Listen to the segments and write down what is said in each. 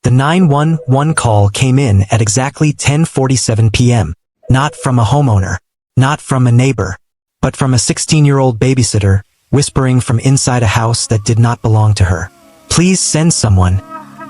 The 911 call came in at exactly 10:47 p.m. Not from a homeowner, not from a neighbor, but from a 16-year-old babysitter, whispering from inside a house that did not belong to her. "Please send someone."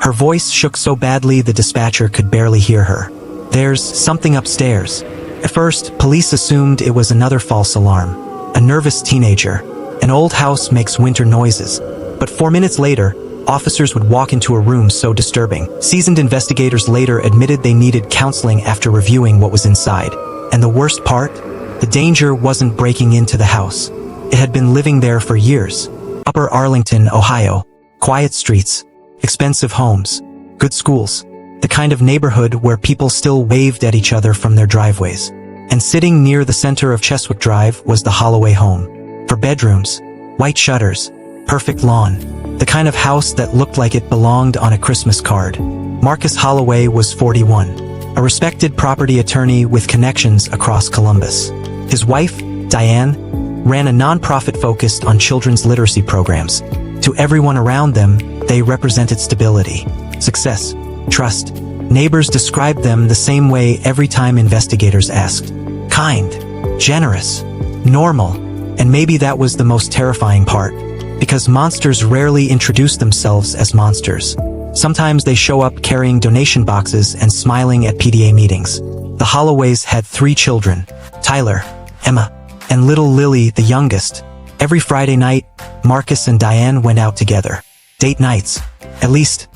Her voice shook so badly the dispatcher could barely hear her. "There's something upstairs." At first, police assumed it was another false alarm. A nervous teenager. An old house makes winter noises. But 4 minutes later, officers would walk into a room so disturbing. Seasoned investigators later admitted they needed counseling after reviewing what was inside. And the worst part? The danger wasn't breaking into the house. It had been living there for years. Upper Arlington, Ohio. Quiet streets. Expensive homes. Good schools. The kind of neighborhood where people still waved at each other from their driveways. And sitting near the center of Cheswick Drive was the Holloway home. For bedrooms, white shutters, perfect lawn. The kind of house that looked like it belonged on a Christmas card. Marcus Holloway was 41, a respected property attorney with connections across Columbus. His wife, Diane, ran a nonprofit focused on children's literacy programs. To everyone around them, they represented stability, success, trust. Neighbors described them the same way every time investigators asked. Kind, generous, normal, and maybe that was the most terrifying part. Because monsters rarely introduce themselves as monsters. Sometimes they show up carrying donation boxes and smiling at PTA meetings. The Holloways had 3 children, Tyler, Emma, and little Lily, the youngest. Every Friday night, Marcus and Diane went out together. Date nights. At least,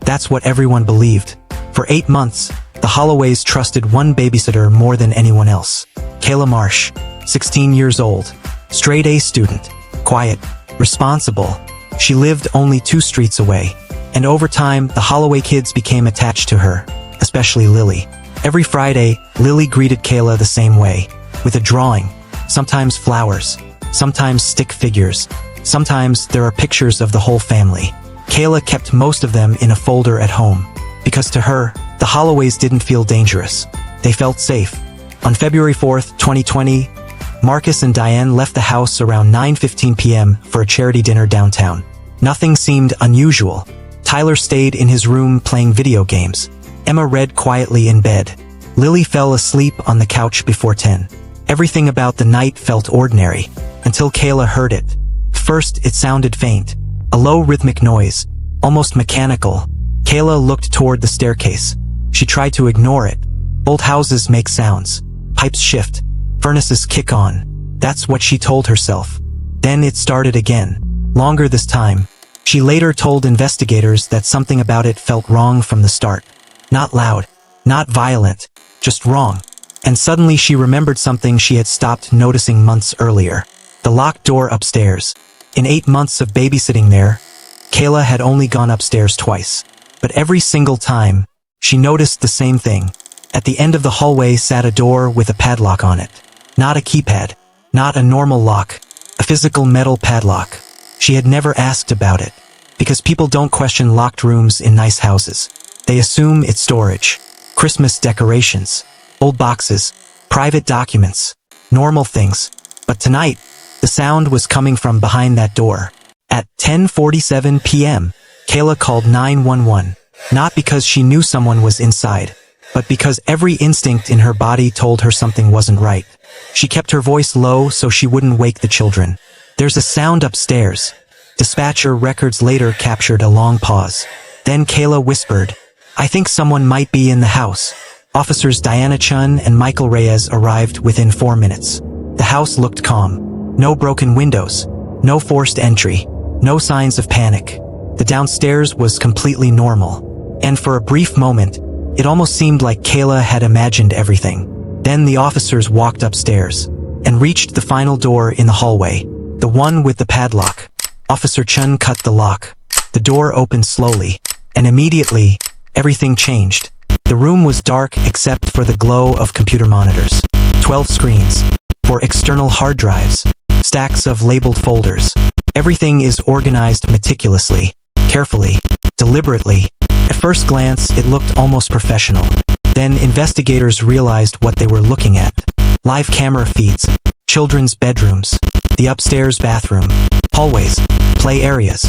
that's what everyone believed. For 8 months, the Holloways trusted one babysitter more than anyone else. Kayla Marsh, 16 years old, straight A student, quiet, responsible. She lived only 2 streets away. And over time, the Holloway kids became attached to her, especially Lily. Every Friday, Lily greeted Kayla the same way, with a drawing, sometimes flowers, sometimes stick figures, sometimes there are pictures of the whole family. Kayla kept most of them in a folder at home, because to her, the Holloways didn't feel dangerous. They felt safe. On February 4th, 2020, Marcus and Diane left the house around 9:15 p.m. for a charity dinner downtown. Nothing seemed unusual. Tyler stayed in his room playing video games. Emma read quietly in bed. Lily fell asleep on the couch before 10. Everything about the night felt ordinary, until Kayla heard it. First, it sounded faint. A low rhythmic noise, almost mechanical. Kayla looked toward the staircase. She tried to ignore it. Old houses make sounds. Pipes shift. Furnaces kick on. That's what she told herself. Then it started again. Longer this time. She later told investigators that something about it felt wrong from the start. Not loud. Not violent. Just wrong. And suddenly she remembered something she had stopped noticing months earlier. The locked door upstairs. In 8 months of babysitting there, Kayla had only gone upstairs twice. But every single time, she noticed the same thing. At the end of the hallway sat a door with a padlock on it. Not a keypad. Not a normal lock. A physical metal padlock. She had never asked about it. Because people don't question locked rooms in nice houses. They assume it's storage. Christmas decorations. Old boxes. Private documents. Normal things. But tonight, the sound was coming from behind that door. At 10:47 p.m., Kayla called 911. Not because she knew someone was inside, but because every instinct in her body told her something wasn't right. She kept her voice low so she wouldn't wake the children. There's a sound upstairs. Dispatcher records later captured a long pause. Then Kayla whispered, "I think someone might be in the house." Officers Diana Chun and Michael Reyes arrived within 4 minutes. The house looked calm. No broken windows. No forced entry. No signs of panic. The downstairs was completely normal. And for a brief moment, it almost seemed like Kayla had imagined everything. Then the officers walked upstairs and reached the final door in the hallway, the one with the padlock. Officer Chun cut the lock. The door opened slowly, and immediately, everything changed. The room was dark except for the glow of computer monitors. 12 screens. 4 external hard drives. Stacks of labeled folders. Everything is organized meticulously, carefully, deliberately. At first glance, it looked almost professional. Then investigators realized what they were looking at. Live camera feeds, children's bedrooms, the upstairs bathroom, hallways, play areas.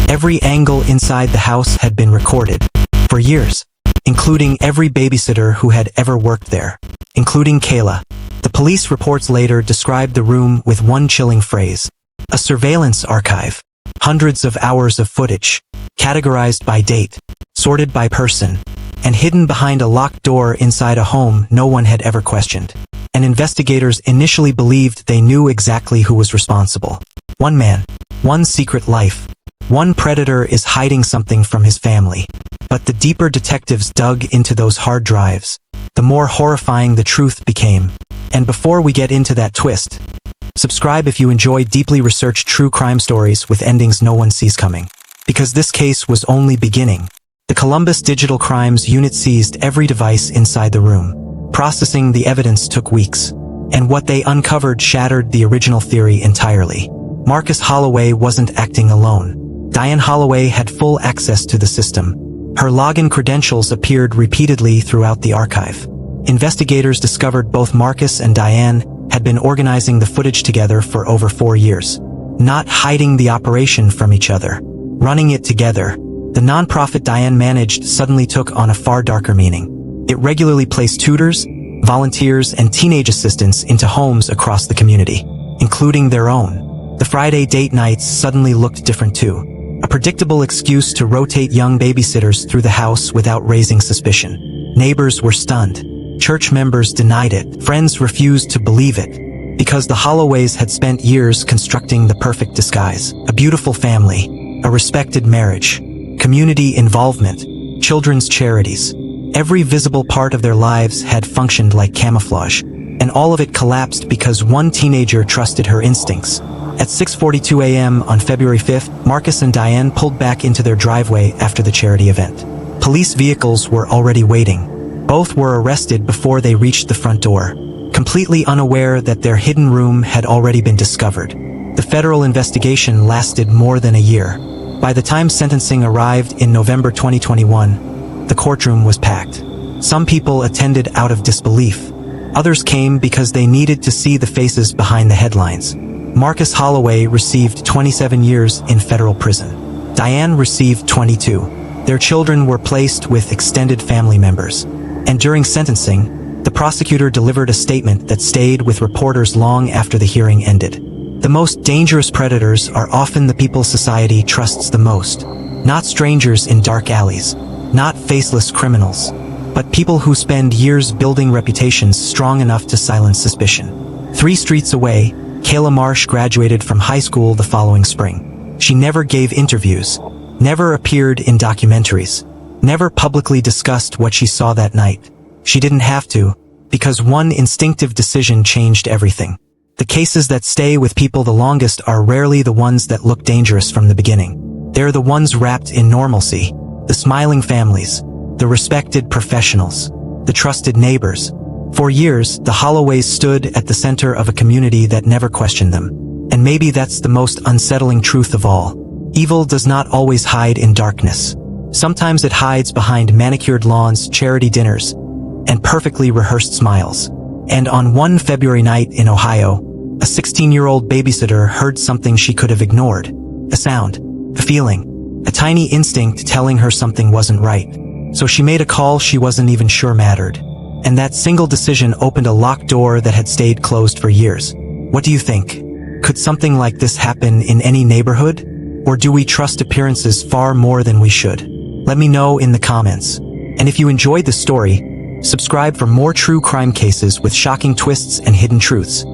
Every angle inside the house had been recorded. For years, including every babysitter who had ever worked there, including Kayla. The police reports later described the room with one chilling phrase: a surveillance archive. Hundreds of hours of footage, categorized by date, sorted by person, and hidden behind a locked door inside a home no one had ever questioned. And investigators initially believed they knew exactly who was responsible. One man, one secret life. One predator is hiding something from his family. But the deeper detectives dug into those hard drives, the more horrifying the truth became. And before we get into that twist, subscribe if you enjoy deeply researched true crime stories with endings no one sees coming. Because this case was only beginning. The Columbus Digital Crimes Unit seized every device inside the room. Processing the evidence took weeks. And what they uncovered shattered the original theory entirely. Marcus Holloway wasn't acting alone. Diane Holloway had full access to the system. Her login credentials appeared repeatedly throughout the archive. Investigators discovered both Marcus and Diane had been organizing the footage together for over 4 years. Not hiding the operation from each other. Running it together. The nonprofit Diane managed suddenly took on a far darker meaning. It regularly placed tutors, volunteers, and teenage assistants into homes across the community, including their own. The Friday date nights suddenly looked different too. A predictable excuse to rotate young babysitters through the house without raising suspicion. Neighbors were stunned. Church members denied it. Friends refused to believe it. Because the Holloways had spent years constructing the perfect disguise. A beautiful family. A respected marriage. Community involvement. Children's charities. Every visible part of their lives had functioned like camouflage. And all of it collapsed because one teenager trusted her instincts. At 6:42 a.m. on February 5th, Marcus and Diane pulled back into their driveway after the charity event. Police vehicles were already waiting. Both were arrested before they reached the front door, completely unaware that their hidden room had already been discovered. The federal investigation lasted more than a year. By the time sentencing arrived in November 2021, the courtroom was packed. Some people attended out of disbelief. Others came because they needed to see the faces behind the headlines. Marcus Holloway received 27 years in federal prison. Diane received 22. Their children were placed with extended family members. And during sentencing, the prosecutor delivered a statement that stayed with reporters long after the hearing ended. The most dangerous predators are often the people society trusts the most. Not strangers in dark alleys. Not faceless criminals. But people who spend years building reputations strong enough to silence suspicion. 3 streets away, Kayla Marsh graduated from high school the following spring. She never gave interviews. Never appeared in documentaries. Never publicly discussed what she saw that night. She didn't have to, because one instinctive decision changed everything. The cases that stay with people the longest are rarely the ones that look dangerous from the beginning. They're the ones wrapped in normalcy. The smiling families. The respected professionals. The trusted neighbors. For years, the Holloways stood at the center of a community that never questioned them. And maybe that's the most unsettling truth of all. Evil does not always hide in darkness. Sometimes it hides behind manicured lawns, charity dinners, and perfectly rehearsed smiles. And on one February night in Ohio, a 16-year-old babysitter heard something she could have ignored. A sound, a feeling, a tiny instinct telling her something wasn't right. So she made a call she wasn't even sure mattered. And that single decision opened a locked door that had stayed closed for years. What do you think? Could something like this happen in any neighborhood? Or do we trust appearances far more than we should? Let me know in the comments. And if you enjoyed the story, subscribe for more true crime cases with shocking twists and hidden truths.